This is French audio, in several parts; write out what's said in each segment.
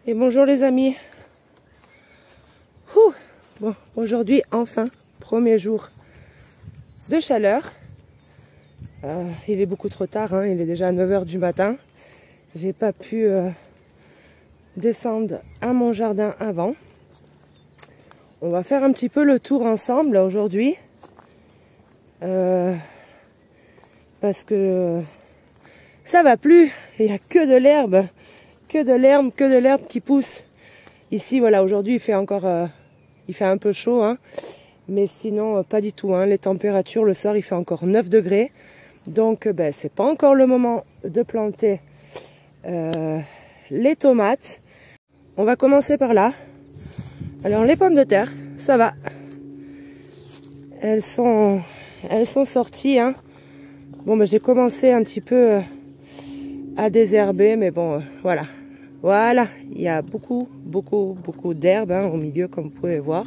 Et bonjour les amis. Ouh, bon, aujourd'hui enfin, premier jour de chaleur. Il est beaucoup trop tard, hein, il est déjà 9 h du matin. J'ai pas pu descendre à mon jardin avant. On va faire un petit peu le tour ensemble aujourd'hui. Parce que ça va plus, il n'y a que de l'herbe. Que de l'herbe qui pousse. Ici, voilà, aujourd'hui, il fait encore, il fait un peu chaud, hein, mais sinon, pas du tout. Hein, les températures, le soir, il fait encore 9 degrés. Donc, ben, c'est pas encore le moment de planter les tomates. On va commencer par là. Alors, les pommes de terre, ça va. Elles sont sorties, hein. Bon, ben, j'ai commencé un petit peu à désherber, mais bon, voilà. Voilà, il y a beaucoup d'herbe, hein, au milieu, comme vous pouvez voir.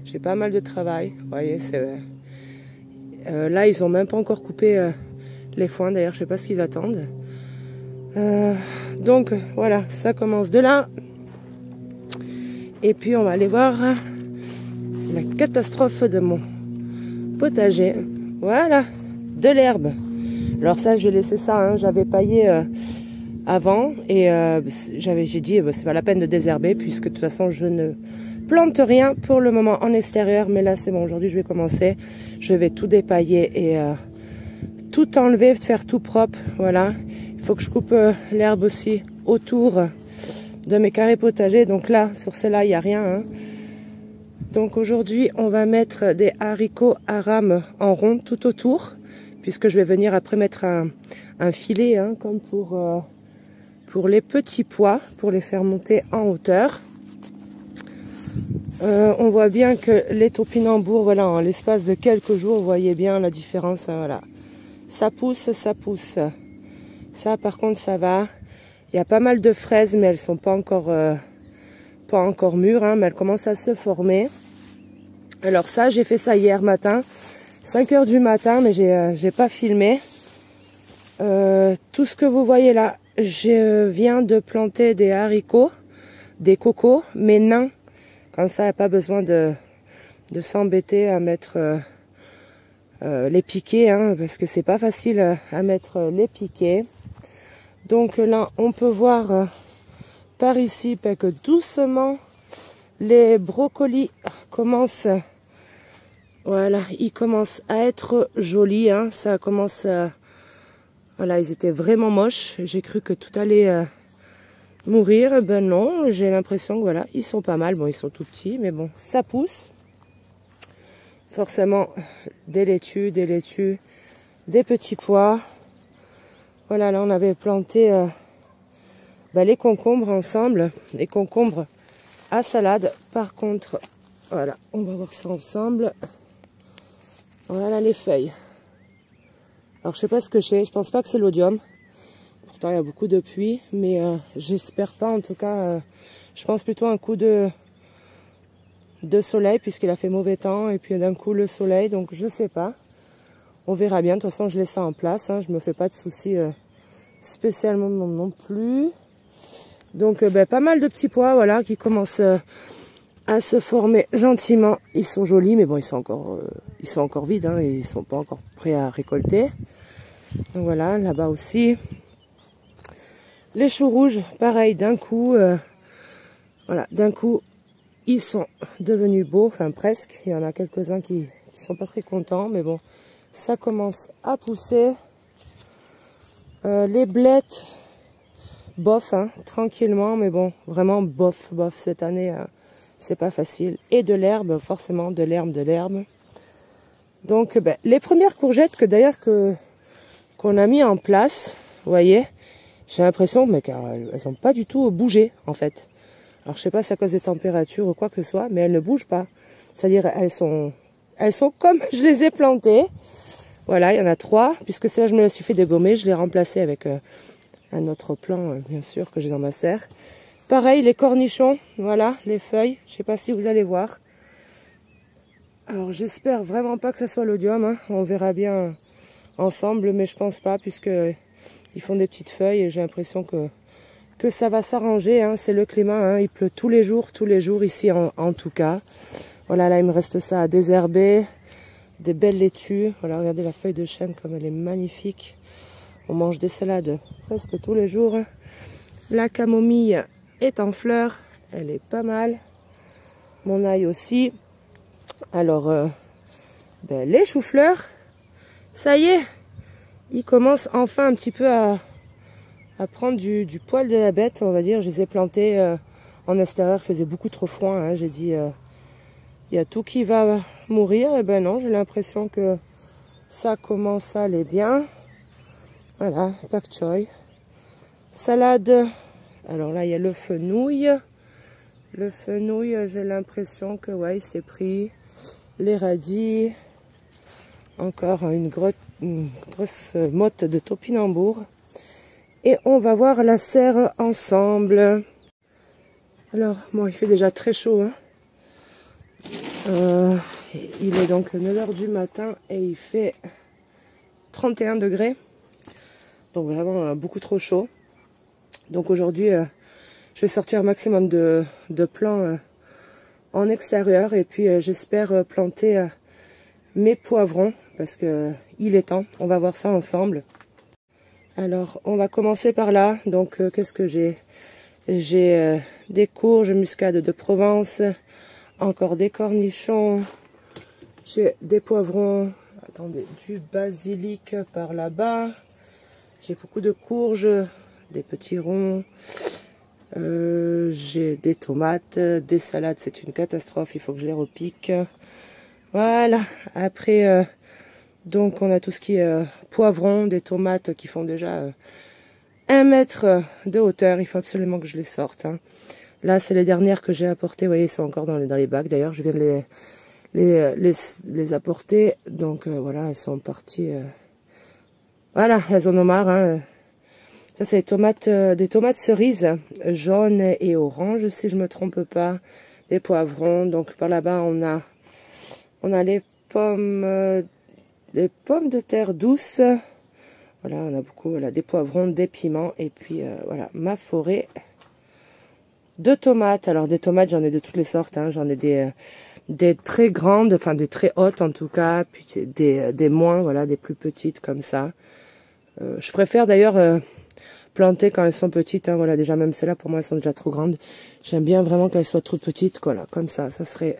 J'ai pas mal de travail. Vous voyez, c'est là, ils ont même pas encore coupé les foins. D'ailleurs, je sais pas ce qu'ils attendent. Donc, voilà, ça commence de là. Et puis, on va aller voir la catastrophe de mon potager. Voilà, de l'herbe. Alors ça, j'ai laissé ça, hein, j'avais paillé avant et j'ai dit c'est pas la peine de désherber puisque de toute façon je ne plante rien pour le moment en extérieur, mais là c'est bon, aujourd'hui je vais commencer, je vais tout dépailler et tout enlever, faire tout propre. Voilà, il faut que je coupe l'herbe aussi autour de mes carrés potagers, donc là sur celle-là il n'y a rien, hein. Donc aujourd'hui on va mettre des haricots à rame en rond tout autour, puisque je vais venir après mettre un filet, hein, comme pour les petits pois, pour les faire monter en hauteur. On voit bien que les topinambours, voilà, en l'espace de quelques jours, vous voyez bien la différence, hein, voilà. Ça pousse, ça pousse. Ça, par contre, ça va. Il y a pas mal de fraises, mais elles sont pas encore mûres, hein, mais elles commencent à se former. Alors ça, j'ai fait ça hier matin, 5 h du matin, mais j'ai pas filmé. Tout ce que vous voyez là, je viens de planter des haricots, des cocos, mais nains. Comme ça, il n'y a pas besoin de s'embêter à mettre les piquets, hein, parce que c'est pas facile à mettre les piquets. Donc là, on peut voir par ici que doucement, les brocolis commencent, voilà, ils commencent à être jolis, hein, ça commence à... Voilà, ils étaient vraiment moches. J'ai cru que tout allait mourir. Ben non, j'ai l'impression que voilà, ils sont pas mal. Bon, ils sont tout petits, mais bon, ça pousse. Forcément, des laitues, des petits pois. Voilà, là, on avait planté les concombres ensemble. Les concombres à salade. Par contre, voilà, on va voir ça ensemble. Voilà les feuilles. Alors je sais pas ce que c'est, je pense pas que c'est l'oïdium. Pourtant il y a beaucoup de pluie, mais j'espère pas, en tout cas. Je pense plutôt un coup de soleil, puisqu'il a fait mauvais temps, et puis d'un coup le soleil, donc je sais pas. On verra bien, de toute façon je laisse ça en place, hein, je me fais pas de soucis spécialement non plus. Donc pas mal de petits pois, voilà, qui commencent à se former gentiment. Ils sont jolis, mais bon, ils sont encore vides, hein, et ils sont pas encore prêts à récolter. Donc voilà, là-bas aussi. Les choux rouges, pareil, d'un coup, voilà, d'un coup, ils sont devenus beaux, enfin presque. Il y en a quelques-uns qui sont pas très contents, mais bon, ça commence à pousser. Les blettes, bof, hein, tranquillement, mais bon, vraiment bof cette année. C'est pas facile. Et de l'herbe, forcément, de l'herbe. Donc, les premières courgettes que d'ailleurs qu'on a mis en place, vous voyez, j'ai l'impression qu'elles n'ont pas du tout bougé, en fait. Alors, je sais pas si c'est à cause des températures ou quoi que ce soit, mais elles ne bougent pas. C'est-à-dire, elles sont comme je les ai plantées. Voilà, il y en a 3, puisque celle-là, je me la suis fait dégommer. Je l'ai remplacée avec un autre plant, bien sûr, que j'ai dans ma serre. Pareil, les cornichons, voilà, les feuilles, je sais pas si vous allez voir. Alors j'espère vraiment pas que ça soit l'oïdium, hein. On verra bien ensemble, mais je pense pas, puisque ils font des petites feuilles et j'ai l'impression que que ça va s'arranger, hein, c'est le climat, hein, il pleut tous les jours ici en tout cas. Voilà, là il me reste ça à désherber, des belles laitues. Voilà, regardez la feuille de chêne comme elle est magnifique. On mange des salades presque tous les jours. La camomille est en fleurs, elle est pas mal. Mon ail aussi. Alors, les choux-fleurs, ça y est, ils commencent enfin un petit peu à prendre du poil de la bête, on va dire. Je les ai plantés en extérieur, il faisait beaucoup trop froid. Hein. J'ai dit, il y a tout qui va mourir. Et ben non, j'ai l'impression que ça commence à aller bien. Voilà, pak choy. Salade. Alors là, il y a le fenouil. Le fenouil, j'ai l'impression que ouais, il s'est pris. Les radis. Encore une grosse motte de topinambour. Et on va voir la serre ensemble. Alors, bon, il fait déjà très chaud. Hein. Il est donc 9 h du matin et il fait 31 degrés. Donc vraiment beaucoup trop chaud. Donc aujourd'hui, je vais sortir un maximum de plants en extérieur. Et puis j'espère planter mes poivrons parce que il est temps. On va voir ça ensemble. Alors, on va commencer par là. Donc, qu'est-ce que j'ai? J'ai des courges, muscade de Provence, encore des cornichons, j'ai des poivrons, attendez, du basilic par là-bas, j'ai beaucoup de courges, des petits ronds, j'ai des tomates, des salades, c'est une catastrophe, il faut que je les repique. Voilà, après... donc on a tout ce qui est poivrons, des tomates qui font déjà 1 mètre de hauteur. Il faut absolument que je les sorte. Hein. Là c'est les dernières que j'ai apportées. Vous voyez, ils sont encore dans les bacs. D'ailleurs je viens de les apporter. Donc voilà, elles sont parties. Voilà, elles en ont marre. Hein. Ça c'est des tomates cerises jaunes et oranges si je me trompe pas. Des poivrons. Donc par là-bas on a les pommes... des pommes de terre douces, voilà, on a beaucoup, voilà, des poivrons, des piments, et puis voilà, ma forêt de tomates. Alors des tomates, j'en ai de toutes les sortes, hein. J'en ai des très grandes, enfin des très hautes en tout cas, puis des moins, voilà, des plus petites comme ça. Je préfère d'ailleurs planter quand elles sont petites, hein, voilà, déjà même celles-là pour moi elles sont déjà trop grandes. J'aime bien vraiment qu'elles soient trop petites, voilà, comme ça serait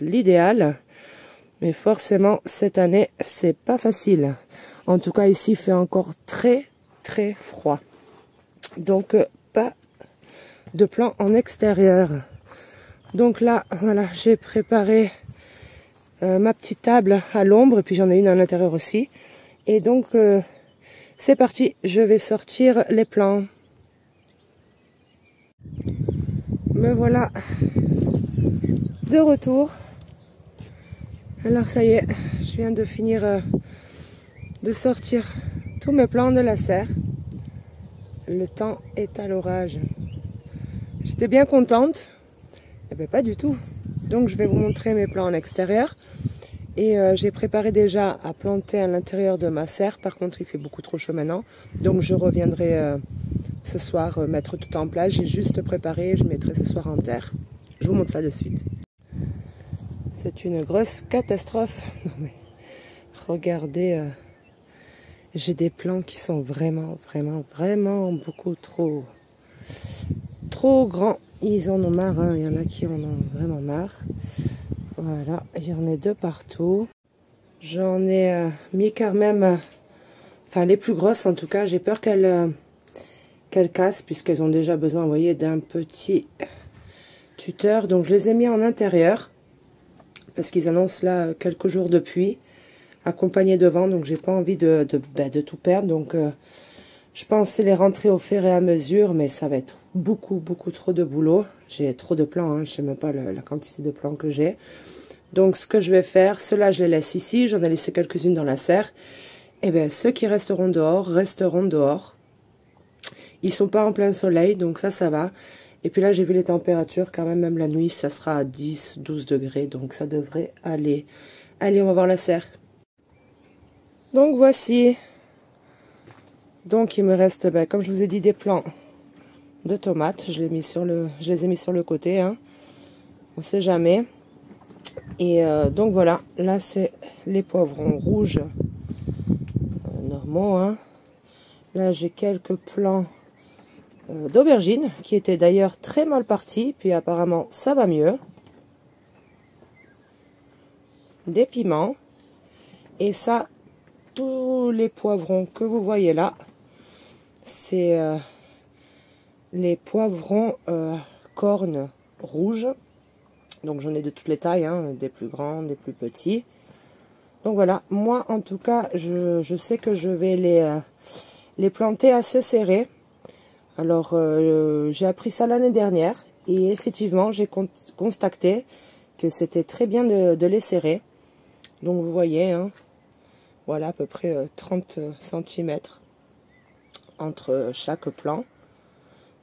l'idéal. Mais forcément, cette année, c'est pas facile. En tout cas, ici, il fait encore très, très froid. Donc, pas de plan en extérieur. Donc là, voilà, j'ai préparé ma petite table à l'ombre. Et puis, j'en ai une à l'intérieur aussi. Et donc, c'est parti. Je vais sortir les plants. Me voilà de retour. Alors ça y est, je viens de finir de sortir tous mes plants de la serre. Le temps est à l'orage. J'étais bien contente. Eh bien pas du tout. Donc je vais vous montrer mes plants en extérieur. Et j'ai préparé déjà à planter à l'intérieur de ma serre. Par contre il fait beaucoup trop chaud maintenant. Donc je reviendrai ce soir mettre tout en place. J'ai juste préparé, je mettrai ce soir en terre. Je vous montre ça de suite. C'est une grosse catastrophe. Non mais, regardez, j'ai des plants qui sont vraiment beaucoup trop grands. Ils en ont marre, hein. Il y en a qui en ont vraiment marre. Voilà, il y en a de partout. J'en ai mis quand même, enfin les plus grosses en tout cas, j'ai peur qu'elles cassent puisqu'elles ont déjà besoin, vous voyez, d'un petit tuteur. Donc je les ai mis en intérieur. Parce qu'ils annoncent là quelques jours de pluie, accompagnés de vent, donc j'ai pas envie de tout perdre. Donc je pensais les rentrer au fur et à mesure, mais ça va être beaucoup trop de boulot. J'ai trop de plants, hein, je sais même pas la quantité de plants que j'ai. Donc ce que je vais faire, ceux-là je les laisse ici, j'en ai laissé quelques-unes dans la serre. Et bien ceux qui resteront dehors. Ils sont pas en plein soleil, donc ça va. Et puis là, j'ai vu les températures, quand même la nuit, ça sera à 10, 12 degrés. Donc ça devrait aller. Allez, on va voir la serre. Donc voici. Donc il me reste, comme je vous ai dit, des plants de tomates. Je les ai mis sur le côté, hein. On sait jamais. Et donc voilà, là c'est les poivrons rouges normaux, hein. Là j'ai quelques plants d'aubergines qui étaient d'ailleurs très mal partis, puis apparemment ça va mieux. Des piments, et ça, tous les poivrons que vous voyez là, c'est les poivrons cornes rouges. Donc j'en ai de toutes les tailles, hein, des plus grands, des plus petits. Donc voilà, moi en tout cas, je sais que je vais les planter assez serrés. Alors j'ai appris ça l'année dernière, et effectivement j'ai constaté que c'était très bien de les serrer. Donc vous voyez, hein, voilà à peu près 30 cm entre chaque plant.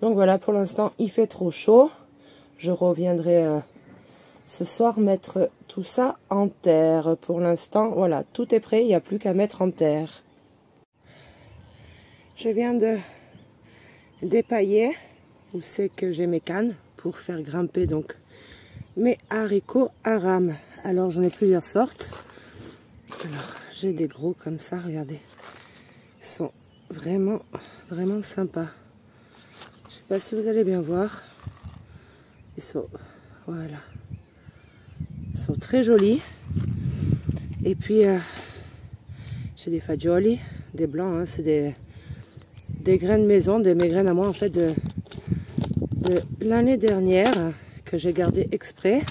Donc voilà, pour l'instant il fait trop chaud. Je reviendrai ce soir mettre tout ça en terre. Pour l'instant, voilà, tout est prêt, il n'y a plus qu'à mettre en terre. Je viens de dépailler où c'est que j'ai mes cannes pour faire grimper donc mes haricots à rame. Alors j'en ai plusieurs sortes. Alors j'ai des gros comme ça, regardez. Ils sont vraiment sympas. Je sais pas si vous allez bien voir. Ils sont, voilà. Ils sont très jolis. Et puis j'ai des fagioli, des blancs, hein, c'est des graines maison, mes graines à moi en fait de l'année dernière que j'ai gardé exprès.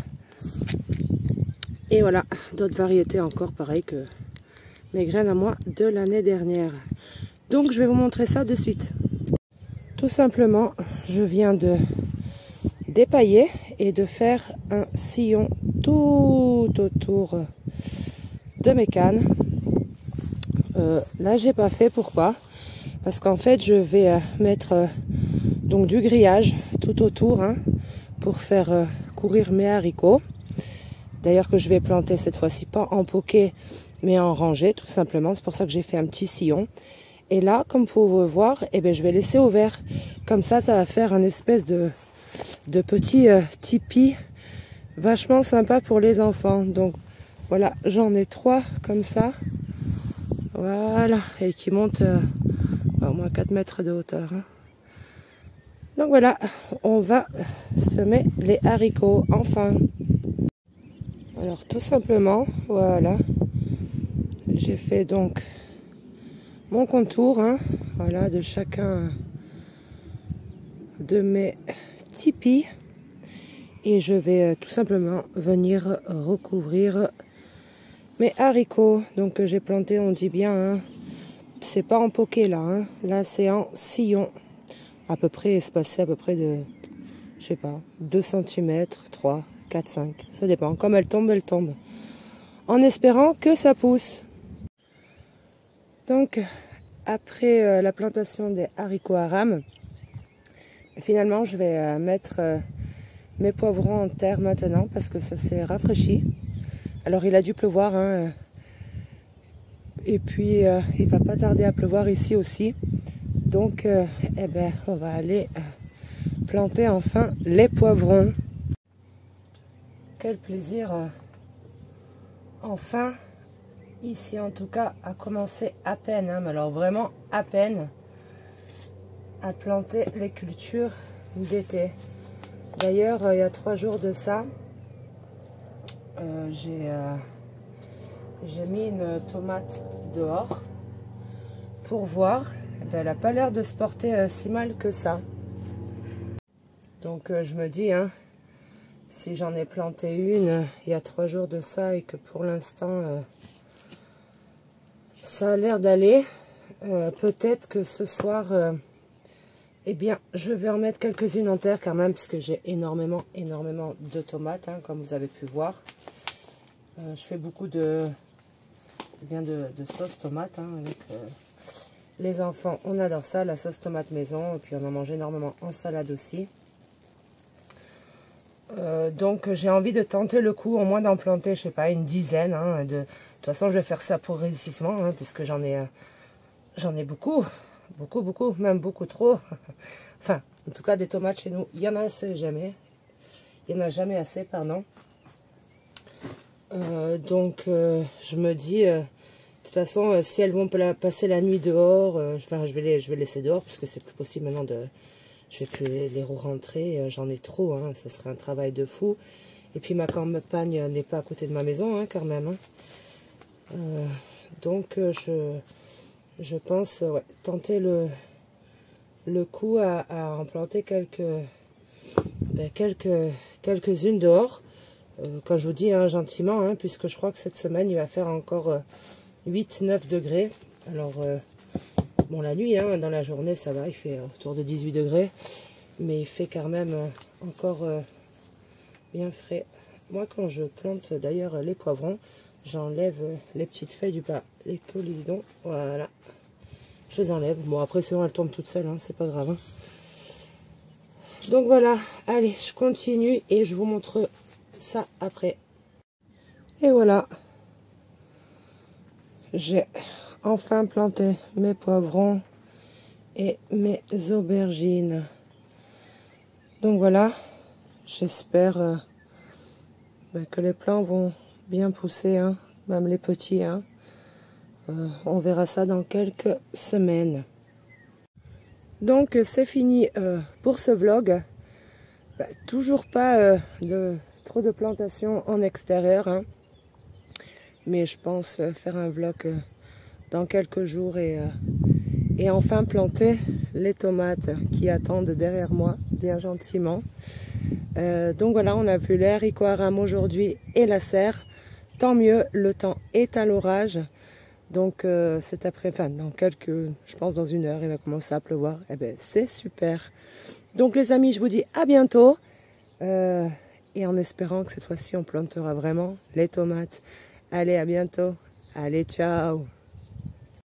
Et voilà, d'autres variétés encore pareil que mes graines à moi de l'année dernière. Donc je vais vous montrer ça de suite. Tout simplement, je viens de dépailler et de faire un sillon tout autour de mes cannes. Là j'ai pas fait, pourquoi? Parce qu'en fait je vais mettre donc du grillage tout autour, hein, pour faire courir mes haricots. D'ailleurs que je vais planter cette fois-ci pas en poquet mais en rangée tout simplement. C'est pour ça que j'ai fait un petit sillon. Et là, comme vous pouvez voir, eh bien, je vais laisser ouvert. Comme ça va faire un espèce de petit tipi vachement sympa pour les enfants. Donc voilà, j'en ai 3 comme ça. Voilà, et qui montent au moins 4 mètres de hauteur, hein. Donc voilà, on va semer les haricots, enfin. Alors tout simplement, voilà, j'ai fait donc mon contour, hein, voilà, de chacun de mes tipis. Et je vais tout simplement venir recouvrir mes haricots. Donc que j'ai planté, on dit bien, hein, c'est pas en poquet là, hein, là c'est en sillon. À peu près espacé à peu près de, je sais pas, 2 cm, 3, 4, 5, ça dépend. Comme elle tombe, en espérant que ça pousse. Donc après la plantation des haricots à rame, finalement je vais mettre mes poivrons en terre maintenant parce que ça s'est rafraîchi. Alors il a dû pleuvoir, hein, et puis il va pas tarder à pleuvoir ici aussi. Donc eh ben, on va aller planter enfin les poivrons. Quel plaisir enfin, ici en tout cas, à commencer à peine, hein, mais alors vraiment à peine, à planter les cultures d'été. D'ailleurs, il y a 3 jours de ça, j'ai mis une tomate dehors pour voir. Eh bien, elle n'a pas l'air de se porter si mal que ça. Donc je me dis, hein, si j'en ai planté une il y a 3 jours de ça et que pour l'instant ça a l'air d'aller, peut-être que ce soir, eh bien, je vais en mettre quelques-unes en terre quand même, puisque j'ai énormément de tomates, hein, comme vous avez pu voir. Je fais beaucoup de sauce tomate, hein, avec les enfants. On adore ça, la sauce tomate maison, et puis on en mange énormément en salade aussi. Donc j'ai envie de tenter le coup, au moins d'en planter, je sais pas, une dizaine, hein, de toute façon je vais faire ça progressivement, hein, puisque j'en ai beaucoup, même beaucoup trop. Enfin, En tout cas, des tomates chez nous, il y en a assez jamais. Il n'y en a jamais assez, pardon. Donc, je me dis, de toute façon, si elles vont passer la nuit dehors, enfin, je vais les laisser dehors, parce que c'est plus possible maintenant de... Je vais plus les rentrer, j'en ai trop, hein, ça serait un travail de fou. Et puis ma campagne n'est pas à côté de ma maison, hein, quand même. Hein. Donc je pense ouais, tenter le coup à en planter quelques-unes dehors. Quand je vous dis hein, gentiment, hein, puisque je crois que cette semaine il va faire encore 8-9 degrés. Alors bon, la nuit, hein, dans la journée, ça va, il fait autour de 18 degrés. Mais il fait quand même encore bien frais. Moi, quand je plante d'ailleurs les poivrons, j'enlève les petites feuilles du bas, les colyridons. Voilà. Je les enlève. Bon, après, sinon, elles tombent toutes seules, hein, c'est pas grave. Hein. Donc voilà, allez, je continue et je vous montre ça après. Et voilà. J'ai enfin planté mes poivrons et mes aubergines. Donc voilà, j'espère que les plants vont bien pousser, hein, même les petits. Hein. On verra ça dans quelques semaines. Donc c'est fini pour ce vlog. Toujours pas trop de plantations en extérieur. Hein. Mais je pense faire un vlog dans quelques jours et enfin planter les tomates qui attendent derrière moi bien gentiment. Donc voilà, on a vu les haricots à rames aujourd'hui et la serre. Tant mieux, le temps est à l'orage. Donc cet après-midi, enfin dans je pense dans 1 heure, il va commencer à pleuvoir. Eh ben c'est super. Donc les amis, je vous dis à bientôt. Et en espérant que cette fois-ci on plantera vraiment les tomates. Allez, à bientôt. Allez, ciao.